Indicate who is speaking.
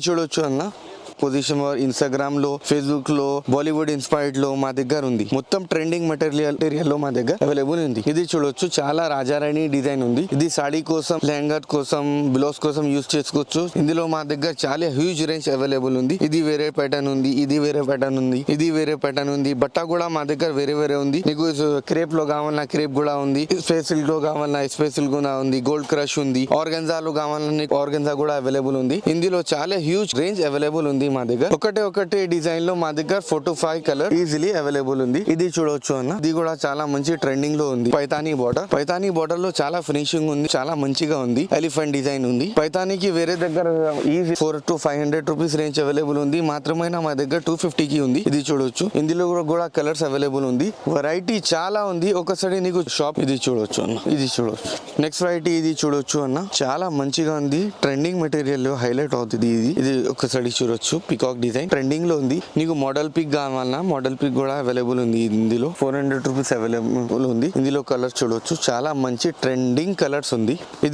Speaker 1: చూడొచ్చు అన్న position Instagram లో, ఫేస్బుక్ లో, బాలీవుడ్ ఇన్స్పైర్డ్ లో మా దగ్గర ఉంది. మొత్తం ట్రెండింగ్ మెటీరియల్ లో మా దగ్గర అవైలబుల్ ఉంది. ఇది చూడొచ్చు, చాలా రాజారాణి డిజైన్ ఉంది. ఇది సాడీ కోసం, లెహంగా కోసం, బ్లౌజ్ కోసం యూజ్ చేసుకోవచ్చు. ఇందులో మా దగ్గర చాలా హ్యూజ్ రేంజ్ అవైలబుల్ ఉంది. ఇది వేరే ప్యాటర్న్ ఉంది, ఇది వేరే ప్యాటర్న్ ఉంది, ఇది వేరే ప్యాటర్న్ ఉంది. బట్ట కూడా మా దగ్గర వేరే వేరే ఉంది. నీకు క్రేప్ లో కావాలన్నా క్రేప్ కూడా ఉంది, స్పేస్ సిల్క్ లో కావాలన్నా స్పేస్ సిల్క్ కూడా ఉంది, గోల్డ్ క్రష్ ఉంది, ఆర్గన్జాలో కావాలన్నా ఆర్గన్జా కూడా అవైలబుల్ ఉంది. ఇందులో చాలా హ్యూజ్ రేంజ్ అవైలబుల్ ఉంది మా దగ్గర. ఒకటే డిజైన్ లో మా దగ్గర 4 to 5 కలర్ ఈజీలీ అవైలబుల్ ఉంది. ఇది చూడొచ్చు అన్న, ఇది కూడా చాలా మంచి ట్రెండింగ్ లో ఉంది. పైతానీ బోర్డర్ లో చాలా ఫినిషింగ్ ఉంది, చాలా మంచిగా ఉంది. ఎలిఫెంట్ డిజైన్ ఉంది. పైతానీకి వేరే దగ్గర easy 4 to 500 rupees range available ఉంది. మాత్రమే మా దగ్గర 250 కి ఉంది. ఇది చూడొచ్చు, ఇందులో కూడా కలర్స్ అవైలబుల్ ఉంది. వెరైటీ చాలా ఉంది. ఒకసారి నీకు షాప్ ఇది చూడొచ్చు అన్న, ఇది చూడొచ్చు. నెక్స్ట్ వెరైటీ ఇది చూడొచ్చు అన్న, చాలా మంచిగా ఉంది. ట్రెండింగ్ మెటీరియల్ లో హైలైట్ అవుతుంది. ఇది ఒకసారి చూడొచ్చు, పికాక్ డిజైన్ ట్రెండింగ్ లో ఉంది. నీకు మోడల్ పిక్ కావాలన్నా మోడల్ పిక్ కూడా అవైలబుల్ ఉంది. ఇందులో 400 రూపీస్ అవైలబుల్ ఉంది. ఇందులో కలర్స్ చూడొచ్చు, చాలా మంచి ట్రెండింగ్ కలర్స్ ఉంది. ఇది